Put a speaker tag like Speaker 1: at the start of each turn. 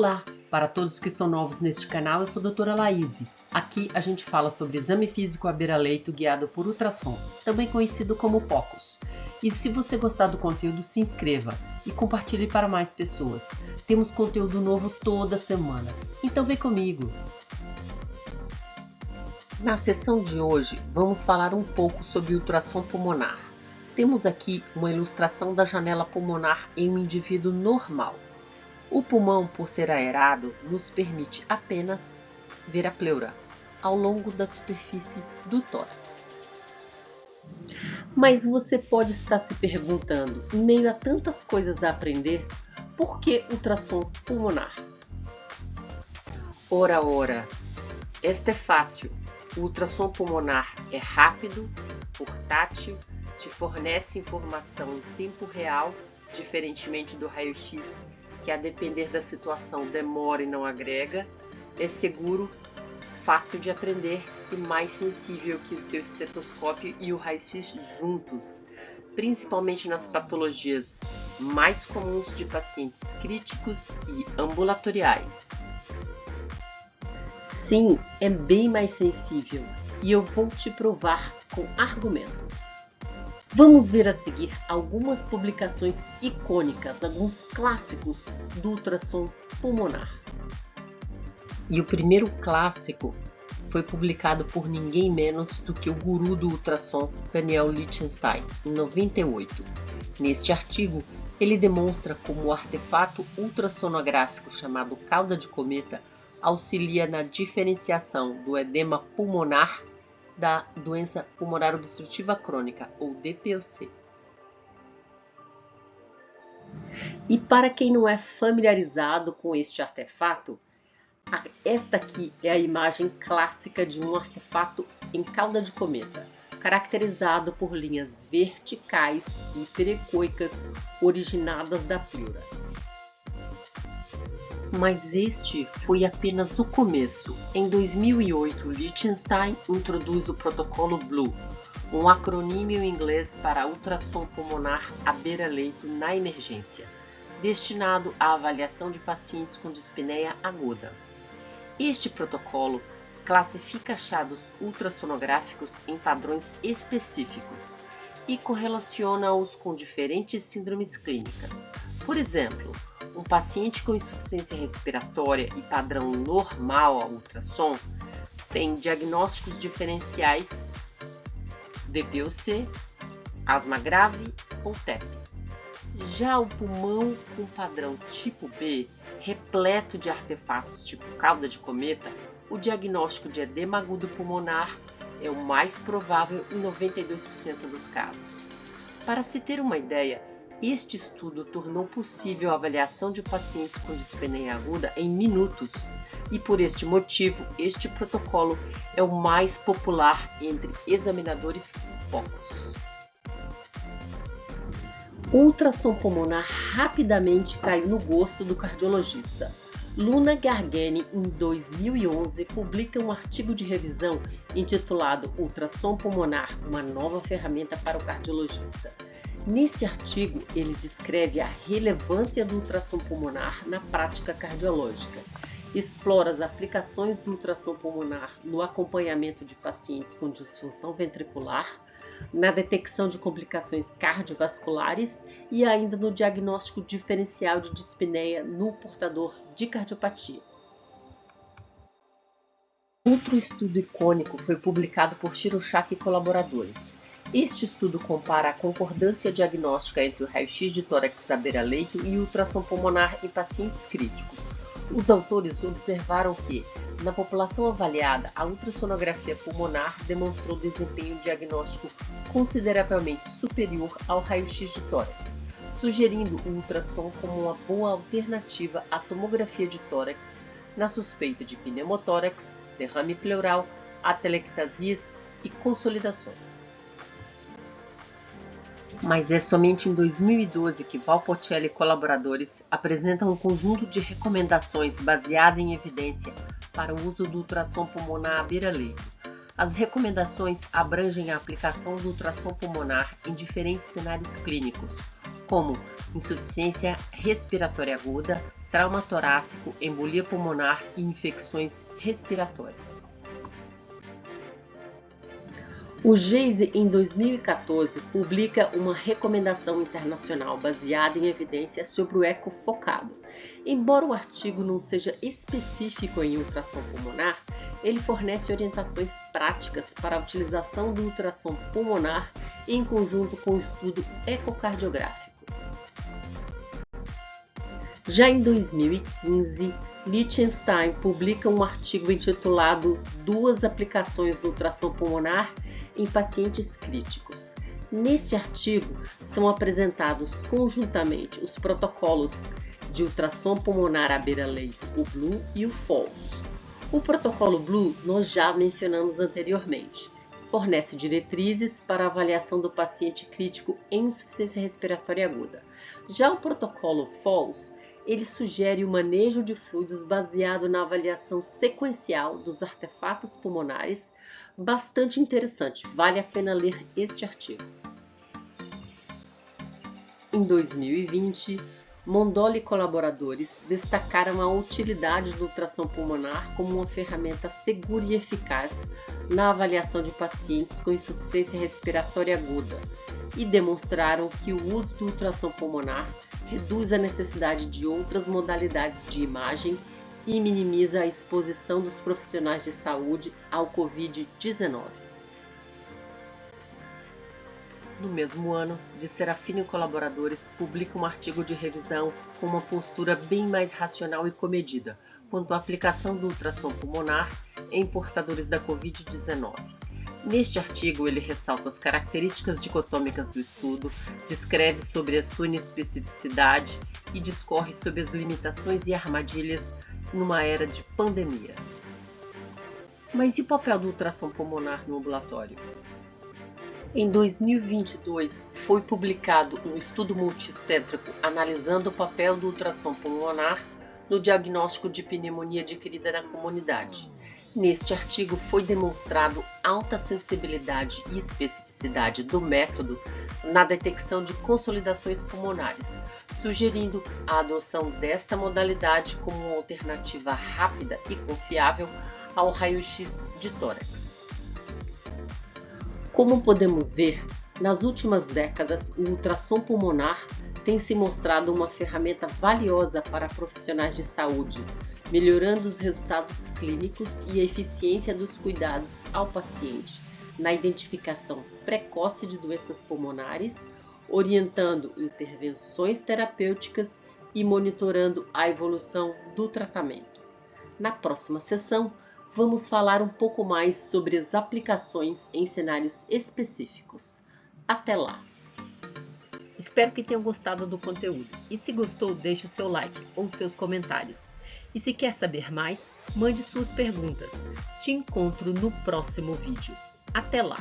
Speaker 1: Olá! Para todos que são novos neste canal, eu sou a doutora Laíse. Aqui a gente fala sobre exame físico à beira-leito guiado por ultrassom, também conhecido como POCUS. E se você gostar do conteúdo, se inscreva e compartilhe para mais pessoas. Temos conteúdo novo toda semana, então vem comigo! Na sessão de hoje, vamos falar um pouco sobre ultrassom pulmonar. Temos aqui uma ilustração da janela pulmonar em um indivíduo normal. O pulmão, por ser aerado, nos permite apenas ver a pleura ao longo da superfície do tórax. Mas você pode estar se perguntando, em meio a tantas coisas a aprender, por que ultrassom pulmonar? Ora, este é fácil. O ultrassom pulmonar é rápido, portátil, te fornece informação em tempo real, diferentemente do raio-x, que a depender da situação demora e não agrega, é seguro, fácil de aprender e mais sensível que o seu estetoscópio e o raio-x juntos, principalmente nas patologias mais comuns de pacientes críticos e ambulatoriais. Sim, é bem mais sensível e eu vou te provar com argumentos. Vamos ver a seguir algumas publicações icônicas, alguns clássicos do ultrassom pulmonar. E o primeiro clássico foi publicado por ninguém menos do que o guru do ultrassom, Daniel Lichtenstein, em 98. Neste artigo, ele demonstra como o artefato ultrassonográfico chamado cauda de cometa auxilia na diferenciação do edema pulmonar da doença pulmonar obstrutiva crônica, ou DPOC. E para quem não é familiarizado com este artefato, esta aqui é a imagem clássica de um artefato em cauda de cometa, caracterizado por linhas verticais e hiperecoicas originadas da pleura. Mas este foi apenas o começo. Em 2008, Lichtenstein introduz o protocolo Blue, um acrônimo em inglês para ultrassom pulmonar à beira-leito na emergência, destinado à avaliação de pacientes com dispneia aguda. Este protocolo classifica achados ultrassonográficos em padrões específicos e correlaciona-os com diferentes síndromes clínicas. Por exemplo, um paciente com insuficiência respiratória e padrão normal ao ultrassom tem diagnósticos diferenciais DPOC, asma grave ou TEP. Já o pulmão com padrão tipo B, repleto de artefatos tipo cauda de cometa, o diagnóstico de edema agudo pulmonar é o mais provável em 92% dos casos. Para se ter uma ideia, este estudo tornou possível a avaliação de pacientes com dispneia aguda em minutos e, por este motivo, este protocolo é o mais popular entre examinadores POCUS. O ultrassom pulmonar rapidamente caiu no gosto do cardiologista. Luna Gargani, em 2011, publica um artigo de revisão intitulado Ultrassom pulmonar, uma nova ferramenta para o cardiologista. Nesse artigo, ele descreve a relevância do ultrassom pulmonar na prática cardiológica, explora as aplicações do ultrassom pulmonar no acompanhamento de pacientes com disfunção ventricular, na detecção de complicações cardiovasculares e ainda no diagnóstico diferencial de dispneia no portador de cardiopatia. Outro estudo icônico foi publicado por Shiroshaki e colaboradores. Este estudo compara a concordância diagnóstica entre o raio-x de tórax à beira-leito e o ultrassom pulmonar em pacientes críticos. Os autores observaram que, na população avaliada, a ultrassonografia pulmonar demonstrou desempenho diagnóstico consideravelmente superior ao raio-x de tórax, sugerindo o ultrassom como uma boa alternativa à tomografia de tórax na suspeita de pneumotórax, derrame pleural, atelectasias e consolidações. Mas é somente em 2012 que Valpocelli e colaboradores apresentam um conjunto de recomendações baseada em evidência para o uso do ultrassom pulmonar à beira-leito. As recomendações abrangem a aplicação do ultrassom pulmonar em diferentes cenários clínicos, como insuficiência respiratória aguda, trauma torácico, embolia pulmonar e infecções respiratórias. O GEISE, em 2014, publica uma recomendação internacional baseada em evidências sobre o eco focado. Embora o artigo não seja específico em ultrassom pulmonar, ele fornece orientações práticas para a utilização do ultrassom pulmonar em conjunto com o estudo ecocardiográfico. Já em 2015, Liechtenstein publica um artigo intitulado Duas aplicações do ultrassom pulmonar em pacientes críticos. Neste artigo, são apresentados conjuntamente os protocolos de ultrassom pulmonar à beira-leito, o Blue e o Falls. O protocolo Blue nós já mencionamos anteriormente. Fornece diretrizes para a avaliação do paciente crítico em insuficiência respiratória aguda. Já o protocolo Falls, ele sugere o manejo de fluidos baseado na avaliação sequencial dos artefatos pulmonares, bastante interessante, vale a pena ler este artigo. Em 2020, Mondoli e colaboradores destacaram a utilidade do ultrassom pulmonar como uma ferramenta segura e eficaz na avaliação de pacientes com insuficiência respiratória aguda e demonstraram que o uso do ultrassom pulmonar reduz a necessidade de outras modalidades de imagem e minimiza a exposição dos profissionais de saúde ao Covid-19. No mesmo ano, de Serafino e colaboradores publica um artigo de revisão com uma postura bem mais racional e comedida quanto à aplicação do ultrassom pulmonar em portadores da Covid-19. Neste artigo, ele ressalta as características dicotômicas do estudo, descreve sobre a sua inespecificidade e discorre sobre as limitações e armadilhas numa era de pandemia. Mas e o papel do ultrassom pulmonar no ambulatório? Em 2022, foi publicado um estudo multicêntrico analisando o papel do ultrassom pulmonar no diagnóstico de pneumonia adquirida na comunidade. Neste artigo foi demonstrado alta sensibilidade e especificidade do método na detecção de consolidações pulmonares, sugerindo a adoção desta modalidade como uma alternativa rápida e confiável ao raio-x de tórax. Como podemos ver, nas últimas décadas, o ultrassom pulmonar tem se mostrado uma ferramenta valiosa para profissionais de saúde, melhorando os resultados clínicos e a eficiência dos cuidados ao paciente na identificação precoce de doenças pulmonares, orientando intervenções terapêuticas e monitorando a evolução do tratamento. Na próxima sessão, vamos falar um pouco mais sobre as aplicações em cenários específicos. Até lá! Espero que tenham gostado do conteúdo e se gostou, deixe o seu like ou seus comentários. E se quer saber mais, mande suas perguntas. Te encontro no próximo vídeo. Até lá!